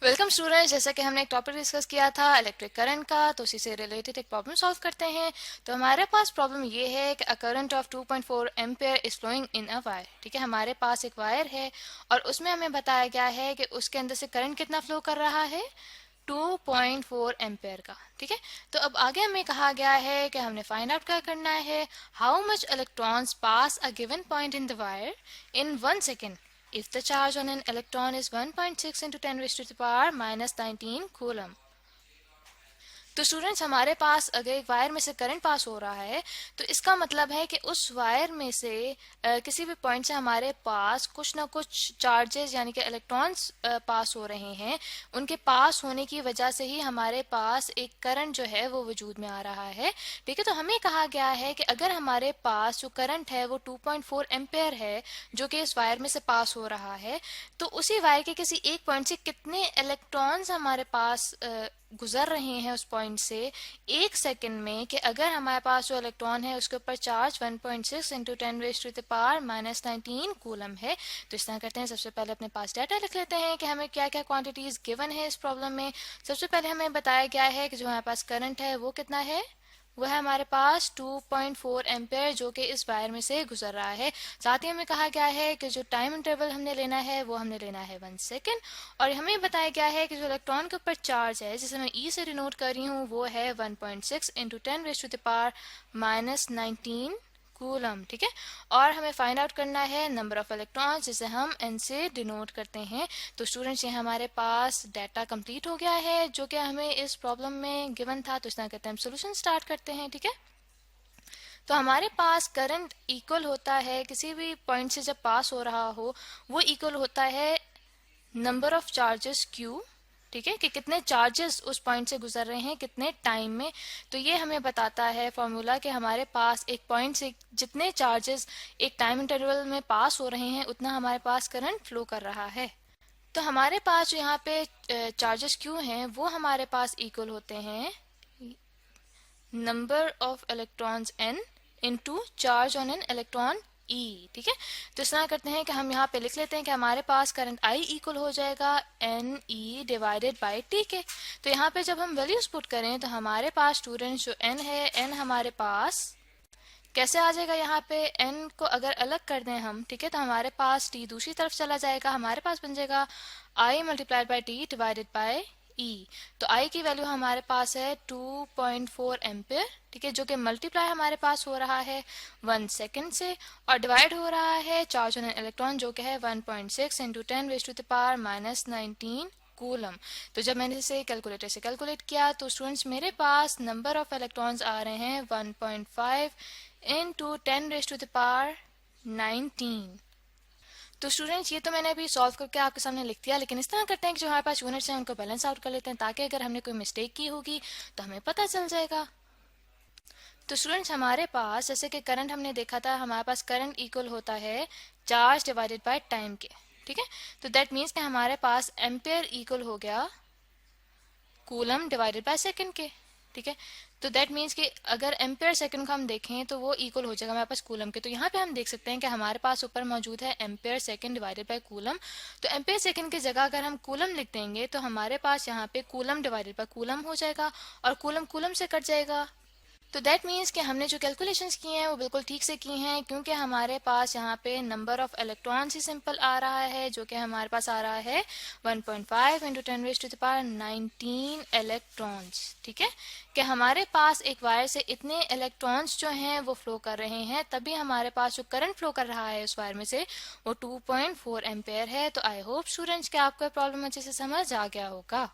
Welcome students. जैसा कि हमने एक टॉपिक डिस्कस किया था इलेक्ट्रिक करंट का, तो उसी से रिलेटेड एक प्रॉब्लम सॉल्व करते हैं। तो हमारे पास प्रॉब्लम ये है कि a current of 2.4 ampere is flowing in a wire. ठीक है, हमारे पास एक वायर है और उसमें हमें बताया गया है कि उसके अंदर से करंट कितना फ्लो कर रहा है, 2.4 एम्पेयर का। ठीक है, तो अब आगे हमें कहा गया है कि हमने फाइंड आउट क्या करना है, how much electrons pass a given point in the wire in 1 second if the charge on an electron is 1.6 into 10 raised to the power minus 19 coulomb। तो स्टूडेंट्स, हमारे पास अगर एक वायर में से करंट पास हो रहा है तो इसका मतलब है कि उस वायर में से किसी भी पॉइंट से हमारे पास कुछ ना कुछ चार्जेस यानी कि इलेक्ट्रॉन्स पास हो रहे हैं। उनके पास होने की वजह से ही हमारे पास एक करंट जो है वो वजूद में आ रहा है। ठीक है, तो हमें कहा गया है कि अगर हमारे पास जो करंट है वो 2.4 एम्पेयर है जो कि इस वायर में से पास हो रहा है, तो उसी वायर के किसी एक पॉइंट से कितने इलेक्ट्रॉन्स हमारे पास गुजर रहे हैं उस पॉइंट से 1 सेकंड में, कि अगर हमारे पास जो इलेक्ट्रॉन है उसके ऊपर charge 1.6 into 10 raise to the power minus 19 coulomb है। तो इस तरह करते हैं, सबसे पहले अपने पास डाटा लिख लेते हैं कि हमें क्या क्या क्वांटिटीज गिवन है इस प्रॉब्लम में। सबसे पहले हमें बताया गया है कि जो हमारे पास करंट है वो कितना है, वो है हमारे पास 2.4 एम्पेयर जो कि इस वायर में से गुजर रहा है। साथ ही हमें कहा गया है कि जो टाइम इंटरवल हमने लेना है वो हमने लेना है 1 सेकेंड। और हमें बताया गया है कि जो इलेक्ट्रॉन के ऊपर चार्ज है जिसे मैं ई से डिनोट कर रही हूँ वो है 1.6 into 10 raise to the power minus 19 coulomb. ठीक है, और हमें फाइंड आउट करना है नंबर ऑफ इलेक्ट्रॉन्स जिसे हम एन से डिनोट करते हैं। तो स्टूडेंट्स, ये हमारे पास डाटा कंप्लीट हो गया है जो कि हमें इस प्रॉब्लम में गिवन था। तो इस तरह करते हैं, हम सोल्यूशन स्टार्ट करते हैं। ठीक है, तो हमारे पास करंट इक्वल होता है किसी भी पॉइंट से जब पास हो रहा हो वो इक्वल होता है नंबर ऑफ चार्जेस क्यू। ठीक है, कि कितने चार्जेस उस पॉइंट से गुजर रहे हैं कितने टाइम में। तो ये हमें बताता है फॉर्मूला कि हमारे पास एक पॉइंट से जितने चार्जेस एक टाइम इंटरवल में पास हो रहे हैं उतना हमारे पास करंट फ्लो कर रहा है। तो हमारे पास जो यहाँ पे चार्जेस क्यू हैं वो हमारे पास इक्वल होते हैं number of electrons n into charge on an electron E। ठीक है, तो इस तरह करते हैं कि हम यहाँ पे लिख लेते हैं कि हमारे पास करंट I इक्वल हो जाएगा n e divided by t के। तो यहाँ पे जब हम वैल्यूज पुट करें तो हमारे पास स्टूडेंट्स जो n है, n हमारे पास कैसे आ जाएगा, यहाँ पे n को अगर अलग कर दें हम, ठीक है, तो हमारे पास t दूसरी तरफ चला जाएगा, हमारे पास बन जाएगा I multiplied by T divided by E. तो I की वैल्यू हमारे पास है 2.4 एम्पेयर। ठीक है, जो कि मल्टीप्लाई हमारे पास हो रहा है 1 सेकेंड से और डिवाइड हो रहा है चार्ज ऑन एन इलेक्ट्रॉन जो कि है 1.6 into 10 raise to the power minus 19 coulomb. तो जब मैंने इसे कैलकुलेटर से कैलकुलेट किया तो स्टूडेंट्स मेरे पास नंबर ऑफ इलेक्ट्रॉन्स आ रहे हैं 1.5 into 10 raise to the power 19। तो स्टूडेंट्स, ये तो मैंने अभी सॉल्व करके आपके सामने लिख दिया, लेकिन इस तरह करते हैं कि जो हमारे पास यूनिट्स हैं उनको बैलेंस आउट कर लेते हैं ताकि अगर हमने कोई मिस्टेक की होगी तो हमें पता चल जाएगा। तो स्टूडेंट्स, हमारे पास जैसे कि करंट हमने देखा था, हमारे पास करंट इक्वल होता है चार्ज डिवाइडेड बाय टाइम के। ठीक है, तो दैट मीन्स कि हमारे पास एम्पेयर इक्वल हो गया कूलम डिवाइडेड बाय सेकंड के। ठीक है, तो दैट मीन्स कि अगर एम्पेयर सेकंड को हम देखें तो वो इक्वल हो जाएगा हमारे पास कूलम के। तो यहाँ पे हम देख सकते हैं कि हमारे पास ऊपर मौजूद है ampere second divided by coulomb. तो एम्पेयर सेकंड की जगह अगर हम कूलम लिख देंगे तो हमारे पास यहाँ पे कूलम डिवाइडेड बाय कूलम हो जाएगा और कूलम कूलम से कट जाएगा। तो दैट मीन्स कि हमने जो कैलकुलेशंस की हैं वो बिल्कुल ठीक से की हैं, क्योंकि हमारे पास यहाँ पे नंबर ऑफ इलेक्ट्रॉन्स ही सिंपल आ रहा है जो कि हमारे पास आ रहा है 1.5 into 10 raise to the power 19 electrons. ठीक है, कि हमारे पास एक वायर से इतने इलेक्ट्रॉन्स जो हैं वो फ्लो कर रहे हैं, तभी हमारे पास जो करंट फ्लो कर रहा है उस वायर में से वो 2.4 एम्पेयर है। तो आई होप स्टूडेंट्स कि आपको प्रॉब्लम अच्छे से समझ आ गया होगा।